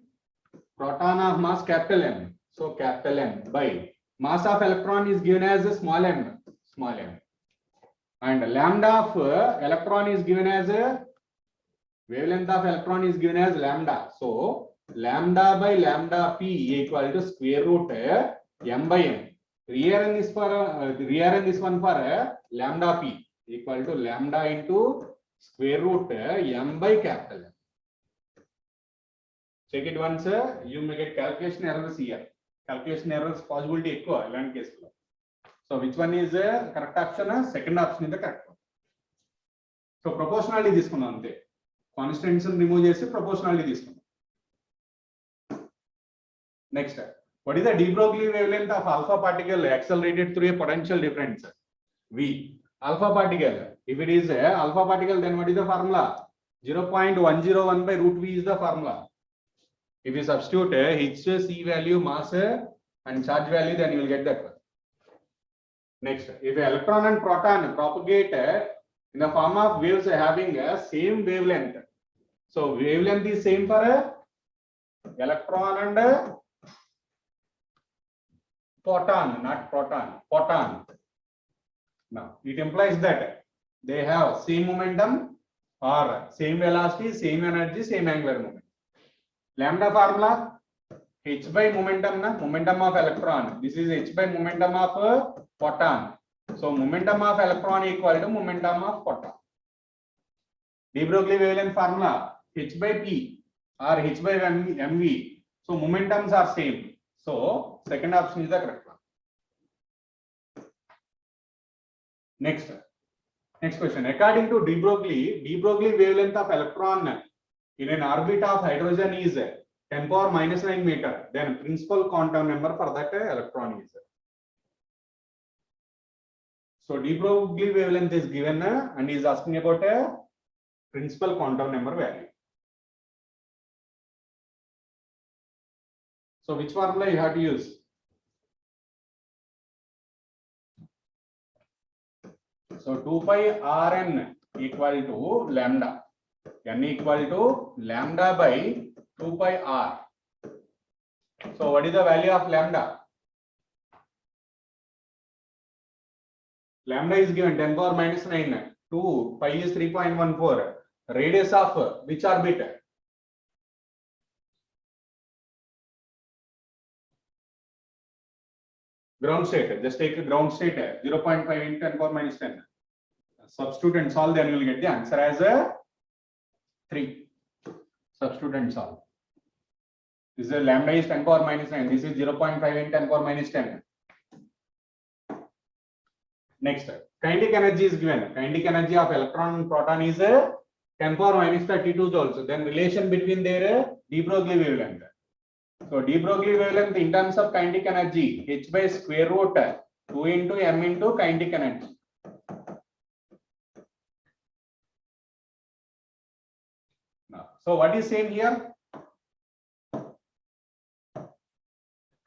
Proton of mass capital M. So capital M by mass of electron is given as a small m. Small m. And lambda of electron is given as a wavelength of electron is given as lambda. So lambda by lambda p equal to square root m by n. Rearrange this for rearrange this one for lambda p equal to lambda into square root m by capital M. Check it once. You may get calculation errors here. Calculation errors possibility equal in case. So which one is the correct option? Second option is the correct one. So proportionality this one. Constants remove chesi proportionality this one. Next, what is the de Broglie wavelength of alpha particle accelerated through a potential difference? V. Alpha particle. If it is a alpha particle, then what is the formula? 0.101 by root V is the formula. If you substitute H, C value, mass and charge value, then you will get that one. Next, if electron and proton propagate in the form of waves having a same wavelength. So wavelength is same for electron and photon, not proton, photon. Now it implies that they have same momentum or same velocity, same energy, same angular moment. Lambda formula h by momentum, momentum of electron. This is h by momentum of photon. So momentum of electron equal to momentum of photon. De Broglie wavelength formula h by p or h by mv. So momentums are same. So second option is the correct one. Next question. According to de Broglie wavelength of electron in an orbit of hydrogen is 10 power minus 9 meter. Then principal quantum number for that electron is. So de Broglie wavelength is given and is asking about a principal quantum number value. So which formula you have to use? So 2 pi Rn equal to lambda. N equal to lambda by 2 pi R. So what is the value of lambda? Lambda is given 10 power minus 9. 2 pi is 3.14. Radius of which orbit? Ground state. Just take a ground state 0.5 into 10 power minus 10. Substitute and solve, then you will get the answer as a 3. Substitute and solve. This is lambda is 10 power minus 9. This is 0.5 into 10 power minus 10. Next, kinetic energy is given. Kinetic energy of electron and proton is 10 power minus 32 joules. Then relation between their de Broglie wavelength. So de Broglie wavelength in terms of kinetic energy, h by square root 2 into m into kinetic energy. So what is same here?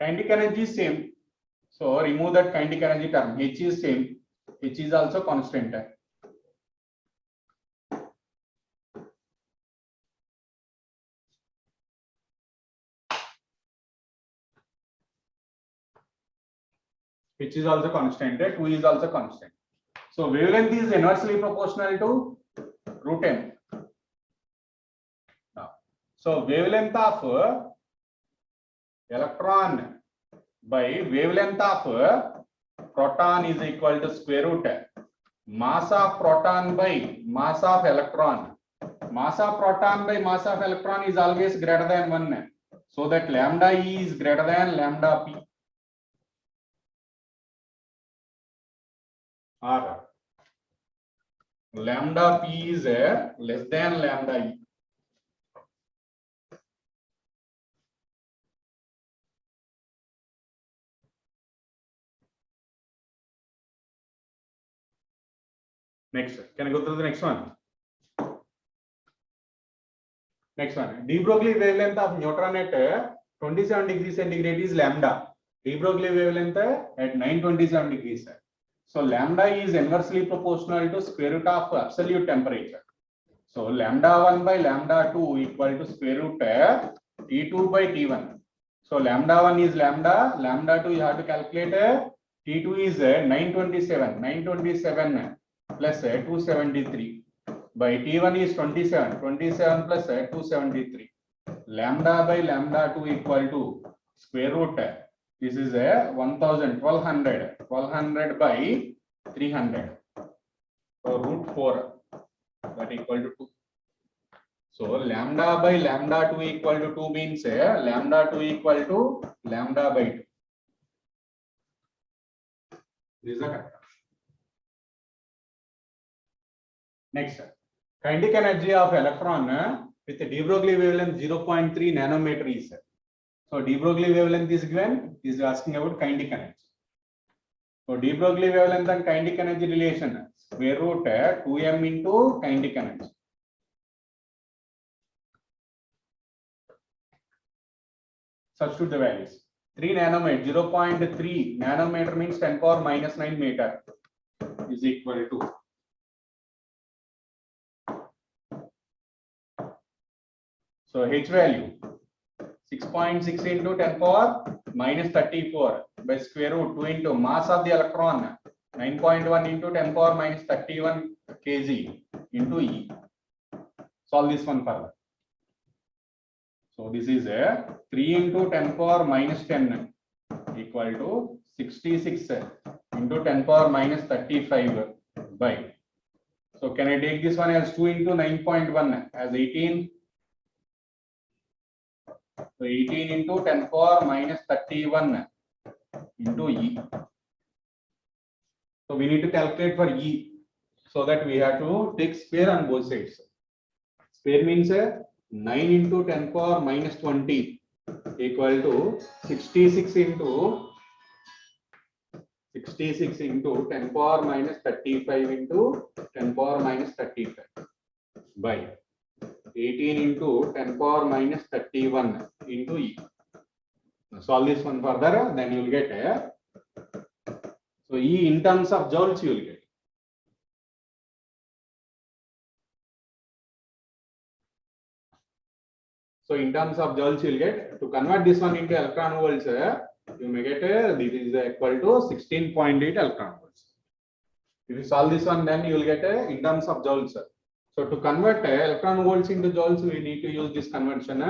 Kinetic energy is same. So remove that kinetic energy term. H is same. H is also constant. H is also constant. 2 is also constant. So wavelength is inversely proportional to root m. So wavelength of electron by wavelength of proton is equal to square root mass of proton by mass of electron. Mass of proton by mass of electron is always greater than 1. So that lambda E is greater than lambda P. Or lambda P is less than lambda E. Next, can I go to the next one? Next one, de Broglie wavelength of neutron at 27 degrees centigrade is lambda. de Broglie wavelength at 927 degrees. So lambda is inversely proportional to square root of absolute temperature. So lambda 1 by lambda 2 equal to square root T2 by T1. So lambda 1 is lambda, lambda 2 you have to calculate, T2 is 927 plus 273 by T1 is 27 plus 273. Lambda by lambda 2 equal to square root, this is 1200 by 300. So root 4, that equal to 2. So lambda by lambda 2 equal to 2 means lambda 2 equal to lambda by 2. This is the correct option. Next, kinetic energy of electron with de Broglie wavelength 0.3 nanometer is. So de Broglie wavelength is given, is asking about kinetic energy. So de Broglie wavelength and kinetic energy relation, square root 2m into kinetic energy. Substitute the values. 3 nanometer, 0.3 nanometer means 10 power minus 9 meter is equal to so H value 6.6 into 10 power minus 34 by square root 2 into mass of the electron 9.1 into 10 power minus 31 kg into E. Solve this one further. So this is a 3 into 10 power minus 10 equal to 66 into 10 power minus 35 by. So can I take this one as 2 into 9.1 as 18? So 18 into 10 power minus 31 into E. So we need to calculate for E, so that we have to take square on both sides. Square means 9 into 10 power minus 20 equal to 66 into 10 power minus 35 into 10 power minus 35 by 18 into 10 power minus 31 into E. Now solve this one further, then you will get so E in terms of joules you will get. So in terms of joules you will get, to convert this one into electron volts, you may get this is equal to 16.8 electron volts. If you solve this one, then you will get in terms of joules. So to convert electron volts into joules, we need to use this conversion.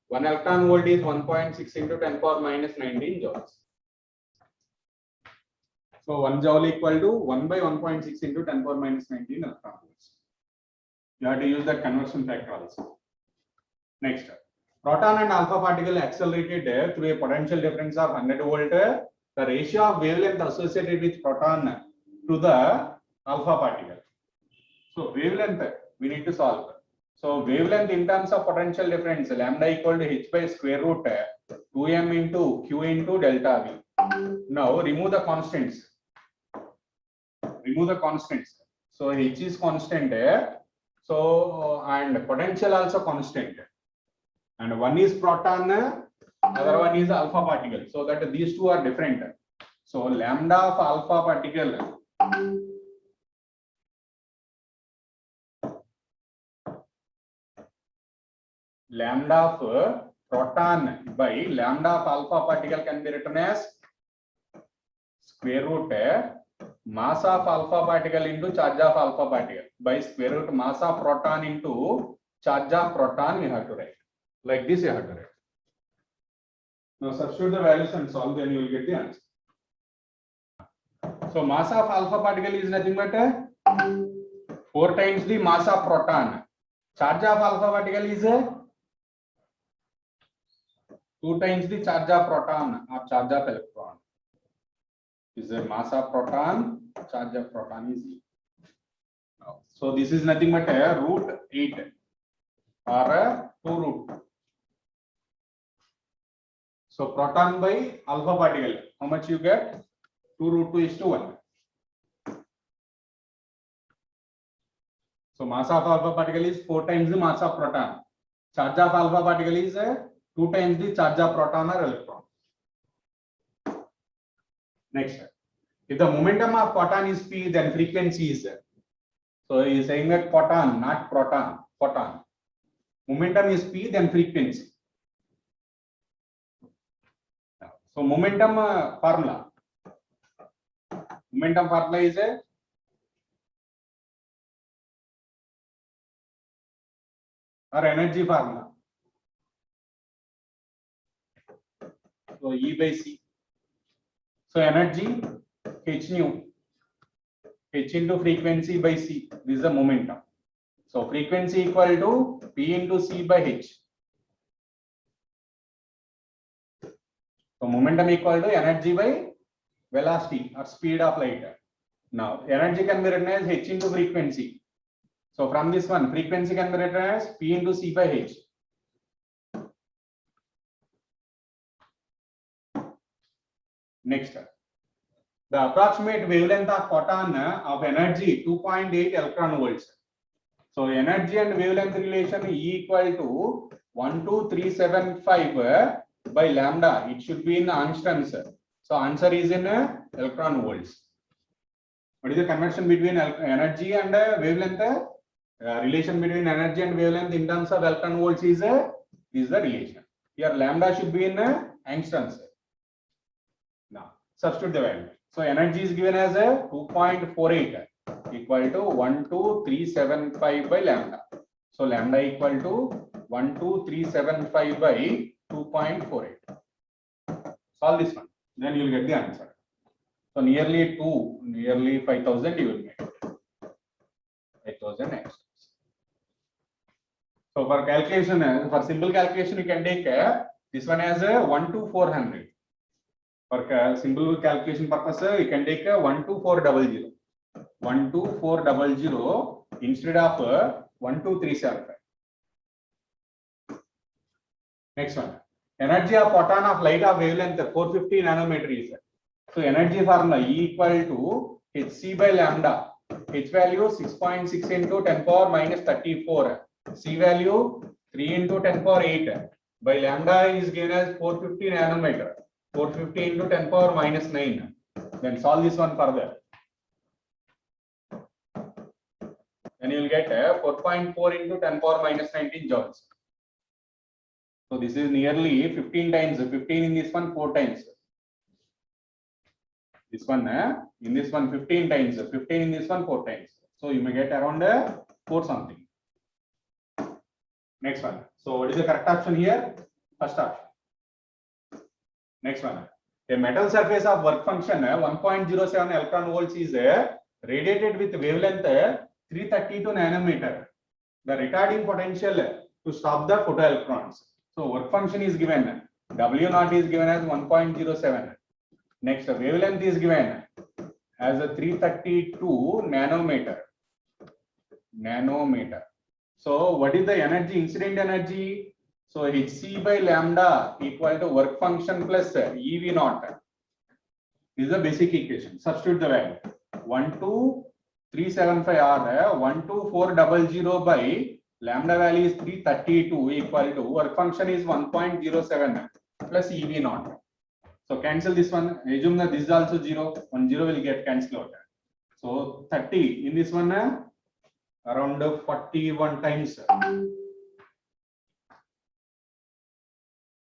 1 electron volt is 1.6 into 10 power minus 19 joules. So 1 joule equal to 1 by 1.6 into 10 power minus 19 electron volts. You have to use that conversion factor also. Next, proton and alpha particle accelerated through a potential difference of 100 volt. The ratio of wavelength associated with proton to the alpha particle. So wavelength we need to solve. So wavelength in terms of potential difference, lambda equal to h by square root 2m into q into delta v. Now remove the constants. So h is constant. So and potential also constant. And one is proton, other one is alpha particle. So that these two are different. So lambda of alpha particle lambda of proton by lambda of alpha particle can be written as square root mass of alpha particle into charge of alpha particle by square root mass of proton into charge of proton. We have to write like this. You have to write. Now substitute the values and solve, then you will get the answer. So mass of alpha particle is nothing but 4 times the mass of proton. Charge of alpha particle is 2 times the charge of proton or charge of electron. Is a mass of proton, charge of proton is E. So this is nothing but root 8 or 2 root. So proton by alpha particle, how much you get? 2 root 2 is to 1. So mass of alpha particle is 4 times the mass of proton. Charge of alpha particle is 2 times the charge of proton or electron. Next, if the momentum of photon is p, then frequency is there. So he is saying that photon, not proton, photon. Momentum is p, then frequency. So momentum formula. Momentum formula is a or energy formula. So E by C. So energy h nu, h into frequency by c. This is the momentum. So frequency equal to p into c by h. So momentum equal to energy by velocity or speed of light. Now energy can be written as h into frequency. So from this one, frequency can be written as p into c by h. Next, the approximate wavelength of photon of energy 2.8 electron volts. So energy and wavelength relation E equal to 12375 by lambda. It should be in angstroms. So answer is in electron volts. What is the conversion between energy and wavelength? Relation between energy and wavelength in terms of electron volts is the relation. Here lambda should be in angstroms. Now substitute the value. So energy is given as a 2.48 equal to 12375 by lambda. So lambda equal to 12375 by 2.48. Solve this one, then you will get the answer. So nearly 5,000 you will get. 5,000 extra. So for calculation, for simple calculation, you can take this one as a 1 to 400. For simple calculation purpose, you can take a 12400. 12400 instead of 12375. Next one. Energy of photon of light of wavelength 450 nanometers. So energy formula E equal to hc by lambda. H value 6.6 into 10 power minus 34. C value 3 into 10 power 8. By lambda is given as 450 nanometer. 450 into 10 power minus 9. Then solve this one further. Then you will get 4.4 into 10 power minus 19 joules. So this is nearly 15 times. 15 in this one, 4 times. This one in this one 15 times. 15 in this one, 4 times. So you may get around 4 something. Next one. So what is the correct option here? First option. Next one. A metal surface of work function 1.07 electron volts is radiated with wavelength 332 nanometer. The retarding potential to stop the photoelectrons. So work function is given. W naught is given as 1.07. Next, wavelength is given as a 332 nanometer. So what is the energy, incident energy? So hc by lambda equal to work function plus EV naught. This is the basic equation. Substitute the value. 12375 or 12400 by lambda value is 332 equal to work function is 1.07 plus EV naught. So cancel this one. Assume that this is also 0. 1 0 will get cancelled out. So 30 in this one around 41 times.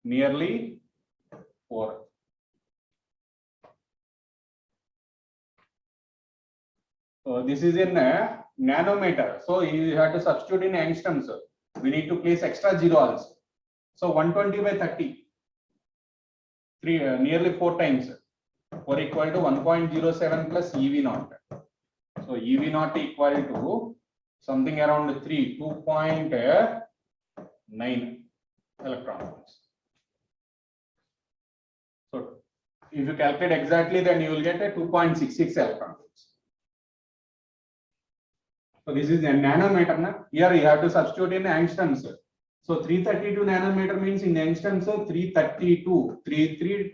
Nearly 4. So this is in nanometer. So you have to substitute in angstroms. We need to place extra 0 also. So 120 by 30. Nearly 4 times. 4 equal to 1.07 plus EV naught. So EV naught equal to something around 2.9 electron volts. So if you calculate exactly, then you will get a 2.66 electron volts. So this is a nanometer. Here you have to substitute in angstroms. So 332 nanometer means in angstroms 3320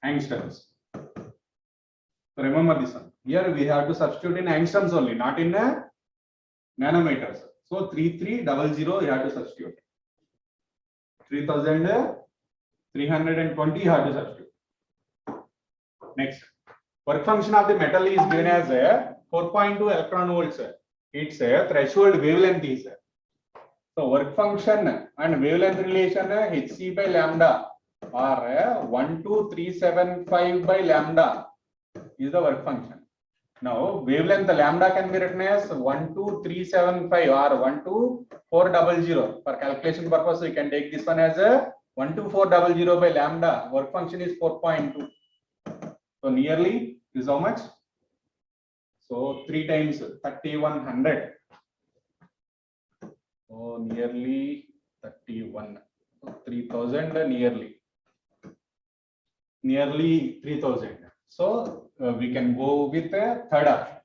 angstroms. So remember this one. Here we have to substitute in angstroms only, not in nanometers. So 3300 you have to substitute. 3320 you have to substitute. Next, work function of the metal is given as 4.2 electron volts. Its threshold wavelength is. So work function and wavelength relation hc by lambda or 12375 by lambda is the work function. Now wavelength lambda can be written as 12375 or 12400. For calculation purpose, we can take this one as a 12400 by lambda. Work function is 4.2. So nearly is how much? So 3 times 3100. So nearly 31. So 3000 nearly 3000. So we can go with the third option.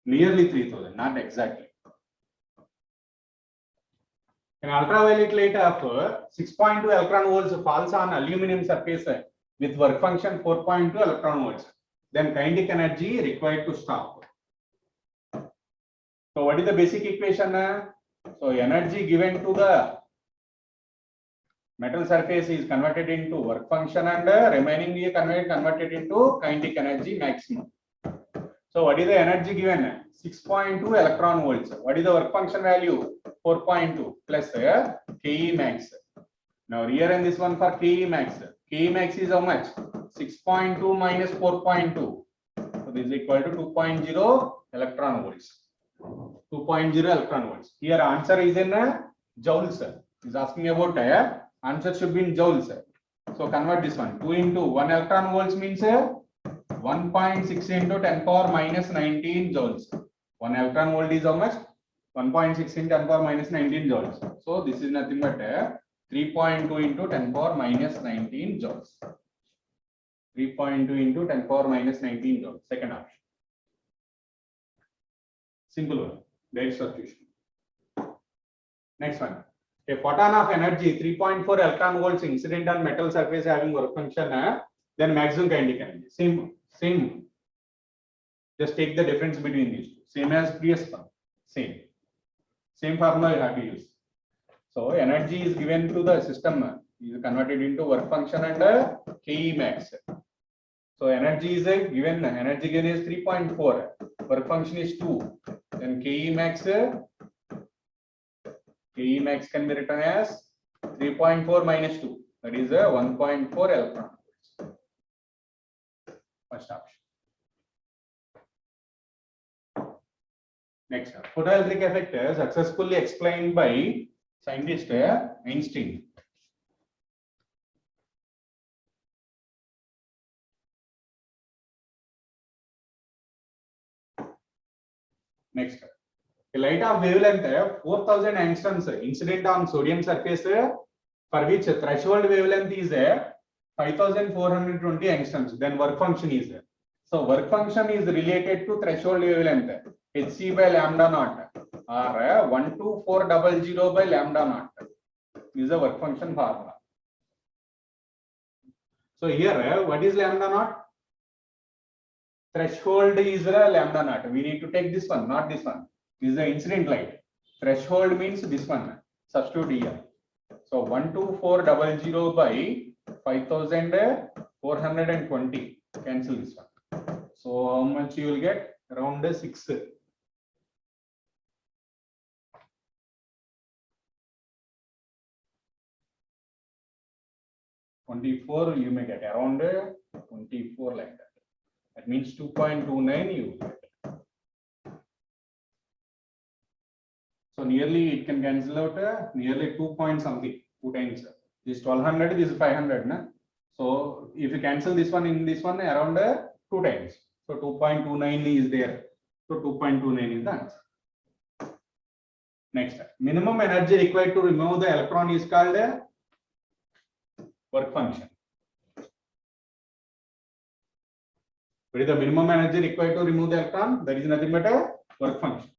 Nearly 3000, not exactly. An ultraviolet light of 6.2 electron volts falls on aluminum surface with work function 4.2 electron volts. Then kinetic energy required to stop. So what is the basic equation? So energy given to the metal surface is converted into work function and remaining converted into kinetic energy maximum. So what is the energy given? 6.2 electron volts. What is the work function value? 4.2 plus Ke max. Now here and this one for Ke max. Ke max is how much? 6.2 minus 4.2. So this is equal to 2.0 electron volts. 2.0 electron volts. Here answer is in joules. Is asking about answer should be in joules. So convert this one. 2 into 1 electron volts means 1.6 into 10 power minus 19 joules. 1 electron volt is how much? 1.6 into 10 power minus 19 joules. So this is nothing but 3.2 into 10 power minus 19 joules. 3.2 into 10 power minus 19 joules. Second option. Simple one. Direct substitution. Next one. A photon of energy 3.4 electron volts incident on metal surface having work function, then maximum kinetic energy. Same. Just take the difference between these two. Same as previous one. Same formula you have to use. So energy is given to the system, is converted into work function and Ke max. So energy is given. Energy given is 3.4. Work function is 2. Then Ke max can be written as 3.4 minus 2. That is 1.4 electron volts. First option. Next, photoelectric effect successfully explained by scientist Einstein. Next, a light of wavelength 4000 angstroms incident on sodium surface for which threshold wavelength is 5420 angstroms. Then work function is so work function is related to threshold wavelength hc by lambda naught or 12400 by lambda naught. This is the work function formula. So here what is lambda naught? Threshold is lambda naught. We need to take this one, not this one. This is the incident light. Threshold means this one. Substitute here. So 12400 by 5420. Cancel this one. So how much you will get? Around 6. 24 you may get around 24 like that. That means 2.29 you will get. So nearly it can cancel out nearly 2 point something, 2 times. This 1200, this is 500. Na? So if you cancel this one in this one around 2 times. So 2.29 is there. So 2.29 is the answer. Next, minimum energy required to remove the electron is called work function. What is the minimum energy required to remove the electron? That is nothing but a work function.